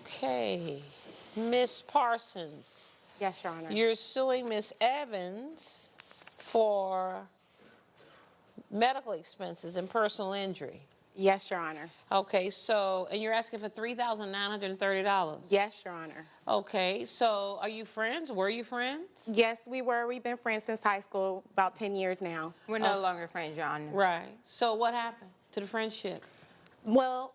Okay, Miss Parsons, Yes, Your Honor. you're suing Miss Evans for medical expenses and personal injury. Yes, Your Honor. Okay, so, and you're asking for $3,930? Yes, Your Honor. Okay, so are you friends? Were you friends? Yes, we were. We've been friends since high school, about 10 years now. We're no longer friends, Your Honor. Right. So what happened to the friendship? Well,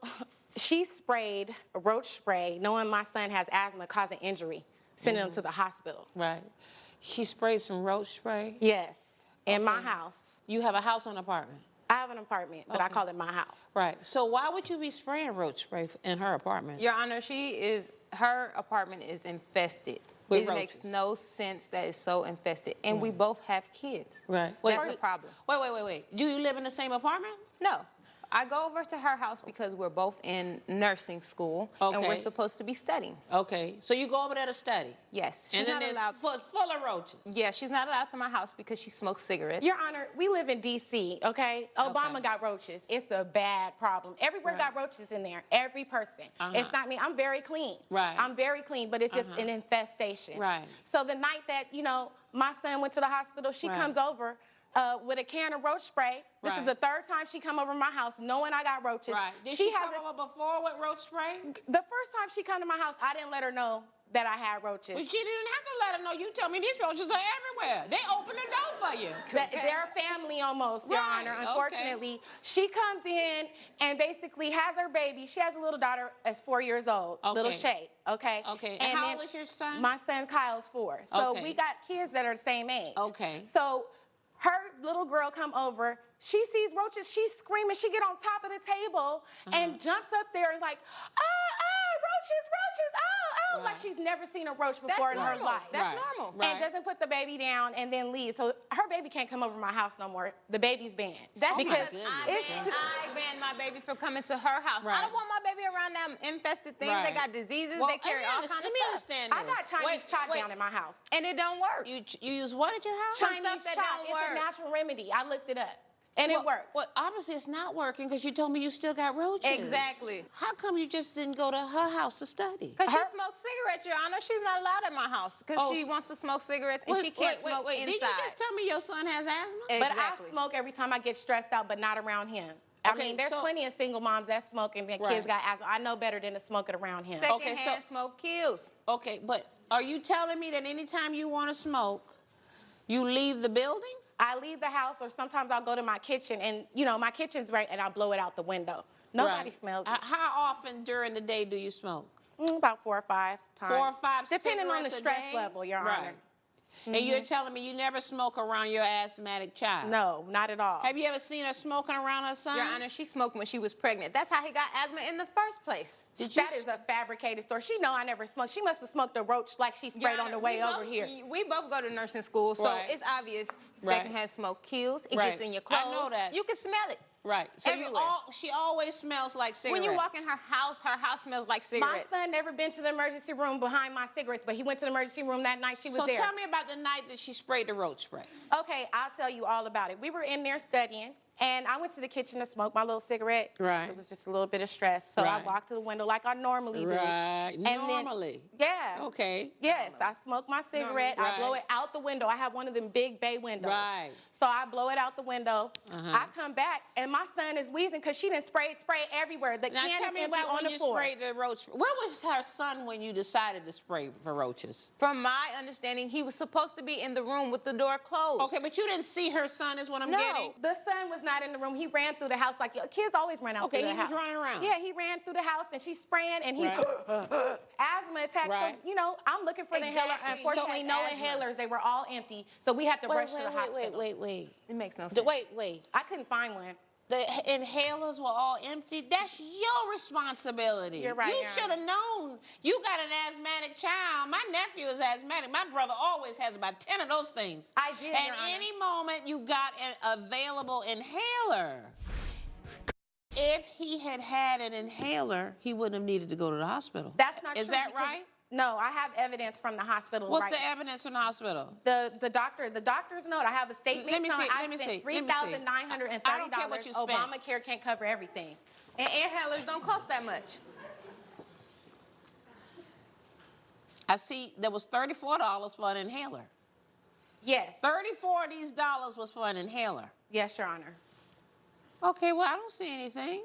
she sprayed a roach spray, knowing my son has asthma, causing injury, sending him to the hospital. Right. She sprayed some roach spray? Yes, in my Okay. house. You have a house or an apartment? I have an apartment, but I Okay. call it my house. Right. So why would you be spraying roach spray in her apartment? Your Honor, her apartment is infested. With It roaches. makes no sense that it's so infested. And we both have kids. Right. That's the problem. Wait. Do you live in the same apartment? No. I go over to her house because we're both in nursing school and we're Okay. supposed to be studying. Okay. So you go over there to study? Yes. And She's then not there's allowed. full of roaches? Yeah, she's not allowed to my house because she smokes cigarettes. Your Honor, we live in D.C., okay? Obama Okay. got roaches. It's a bad problem. Everywhere Right. got roaches in there, every person. It's not me. I'm very clean. Right. I'm very clean, but it's just an infestation. Right. So the night that, my son went to the hospital, she Right. comes over with a can of roach spray. This Right. is the third time she come over my house knowing I got roaches. Right. Did she come hasn't- over before with roach spray? The first time she come to my house, I didn't let her know that I had roaches. But she didn't have to let her know. You told me these roaches are everywhere. They open the door for you. They're family almost, Your Right, Honor. okay. Unfortunately, she comes in and basically has her baby. She has a little daughter that's 4 years old, little Okay. Shay, okay? Okay, and how old is your son? My son Kyle's 4. So Okay. we got kids that are the same age. Okay. So her little girl come over, she sees roaches, she's screaming, she get on top of the table and jumps up there and like, roaches, Right. like she's never seen a roach That's before in her normal. life. That's Right. normal. Right. And doesn't put the baby down and then leaves. So her baby can't come over my house no more. The baby's banned. That's because goodness. I banned my baby from coming to her house. Right. I don't want my baby around them infested things. Right. They got diseases. Well, they carry all kinds of let me stuff. understand I this. got Chinese chalk down in my house. And it don't work. You use what at your house? Some Chinese stuff that chalk, don't it's work. a natural remedy. I looked it up. And it works. Well, obviously it's not working because you told me you still got roaches. Exactly. How come you just didn't go to her house to study? Because she smokes cigarettes, Your Honor. She's not allowed at my house because Oh, she wants to smoke cigarettes and she can't smoke inside. Did you just tell me your son has asthma? But Exactly. I smoke every time I get stressed out, but not around him. I Okay, mean, there's so- plenty of single moms that smoke and their Right. kids got asthma. I know better than to smoke it around him. Okay, Secondhand smoke kills. Okay, but are you telling me that anytime you want to smoke, you leave the building? I leave the house or sometimes I'll go to my kitchen and, my kitchen's right and I'll blow it out the window. Nobody Right. smells it. How often during the day do you smoke? About 4 or 5 times. 4 or 5 Depending on the cigarettes a stress day? level, Your Right. Honor. And you're telling me you never smoke around your asthmatic child? No, not at all. Have you ever seen her smoking around her son? Your Honor, she smoked when she was pregnant. That's how he got asthma in the first place. That is a fabricated story. She know I never smoked. She must have smoked a roach like she sprayed Your on the Honor, way we over both- here. We both go to nursing school, so Right. it's obvious Right. secondhand smoke kills. It Right. gets in your I clothes. know that. You can smell it. Right. So Everywhere. she always smells like cigarettes. When you walk in her house smells like My cigarettes. son never been to the emergency room behind my cigarettes, but he went to the emergency room that night she was So there. tell me about the night that she sprayed the roach spray. Okay, I'll tell you all about it. We were in there studying, and I went to the kitchen to smoke my little cigarette. Right. It was just a little bit of stress, so Right. I walked to the window like I normally do. Right. And then- Normally. Yeah. Okay. Yes, I smoke my cigarette. Right. I blow it out the window. I have one of them big bay windows. Right. So I blow it out the window. I come back, and my son is wheezing because she didn't spray everywhere. The Now can tell is me empty about on when the you floor. sprayed the roach. Where was her son when you decided to spray for roaches? From my understanding, he was supposed to be in the room with the door closed. Okay, but you didn't see her son is what I'm No. getting? The son was not in the room. He ran through the house like kids always run out Okay, through the he house. was running around. Yeah, he ran through the house and she's spraying and he Right. asthma attack. Right. So, I'm looking for the inhaler. Exactly. Unfortunately, So- no asthma. inhalers. They were all empty. So we had to rush to the hospital. Wait. It makes no sense. Wait. I couldn't find one. The inhalers were all empty. That's your responsibility. You're right, You Your should have known. You got an asthmatic child. My nephew is asthmatic. My brother always has about 10 of those things. I did, At Your Honor. any moment, you got an available inhaler. If he had had an inhaler, he wouldn't have needed to go to the hospital. That's not Is true. that because- right? No, I have evidence from the hospital. What's right the evidence from the hospital? The doctor's note. I have a statement. Let me showing see, I let me spent see, let me see. $3,930. I don't care what you spent. Obamacare can't cover everything. And inhalers don't cost that much. I see there was $34 for an inhaler. Yes. 34 of these dollars was for an inhaler. Yes, Your Honor. Okay, well, I don't see anything.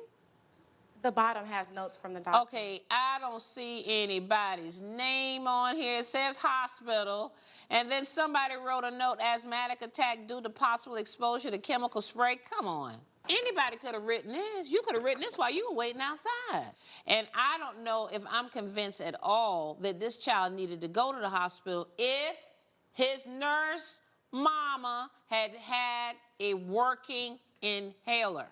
The bottom has notes from the doctor. Okay, I don't see anybody's name on here. It says hospital, and then somebody wrote a note, asthmatic attack due to possible exposure to chemical spray. Come on. Anybody could have written this. You could have written this while you were waiting outside. And I don't know if I'm convinced at all that this child needed to go to the hospital if his nurse mama had had a working inhaler.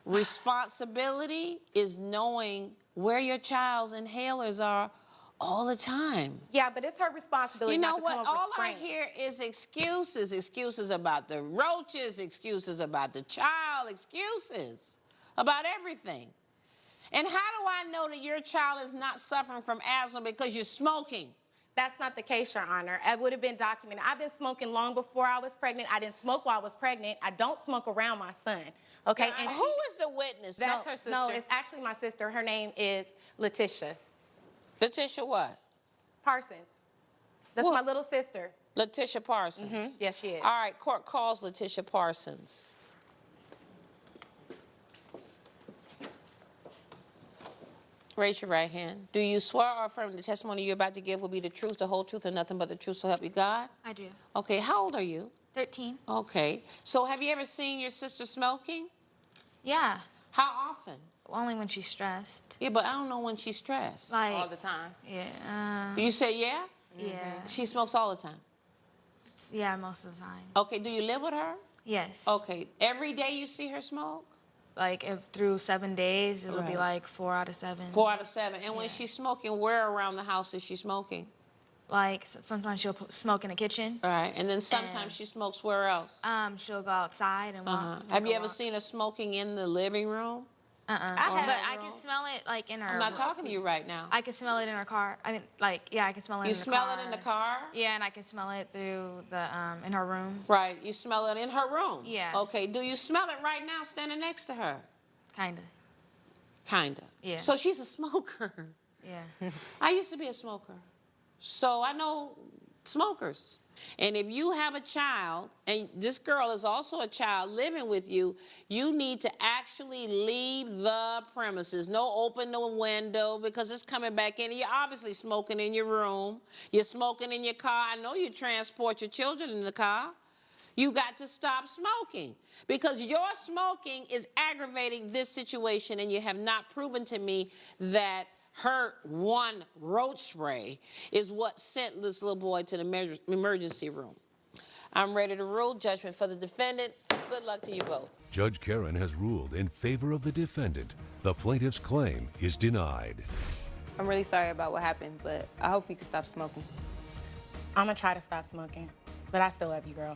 Responsibility is knowing where your child's inhalers are all the time. Yeah, but it's her responsibility You know not to what? come over All I spraying. hear is excuses. Excuses about the roaches, excuses about the child, excuses about everything. And how do I know that your child is not suffering from asthma because you're smoking? That's not the case, Your Honor. It would have been documented. I've been smoking long before I was pregnant. I didn't smoke while I was pregnant. I don't smoke around my son. Okay? And Who is the witness? That's her sister. No, it's actually my sister. Her name is Letitia Letitia what? Parsons. That's What? my little sister. Letitia Parsons. Yes, she is. All right, court calls Letitia Parsons. Raise your right hand. Do you swear or affirm the testimony you're about to give will be the truth, the whole truth, and nothing but the truth, so help you God? I do. Okay, how old are you? 13. Okay, so have you ever seen your sister smoking? Yeah. How often? Only when she's stressed. Yeah, but I don't know when she's stressed. Like, All the time. yeah. You say yeah? Yeah. She smokes all the time. Yeah, most of the time. Okay, do you live with her? Yes. Okay, every day you see her smoke? Like, if through 7 days, it'll be Right. like 4 out of 7. 4 out of 7. And when she's smoking, where around the house is she smoking? Like, sometimes she'll smoke in the kitchen. All right, and then sometimes And- she smokes where else? She'll go outside and walk. take Have a you ever walk. seen her smoking in the living room? But have. I can smell it, like, in her... I'm not talking to you right now. I can smell it in her car. I mean, like, yeah, I can smell it You in the smell car. it in the car? Yeah, and I can smell it through the, in her room. Right, you smell it in her room? Yeah. Okay, do you smell it right now standing next to her? Kinda. Kinda. Yeah. So she's a smoker. Yeah. I used to be a smoker. So I know smokers. And if you have a child, and this girl is also a child living with you, you need to actually leave the premises. No open the window because it's coming back in. You're obviously smoking in your room. You're smoking in your car. I know you transport your children in the car. You got to stop smoking because your smoking is aggravating this situation, and you have not proven to me that her one roach spray is what sent this little boy to the emergency room. I'm ready to rule judgment for the defendant. Good luck to you both. Judge Karen has ruled in favor of the defendant. The plaintiff's claim is denied. I'm really sorry about what happened, but I hope you can stop smoking. I'm going to try to stop smoking, but I still love you, girl.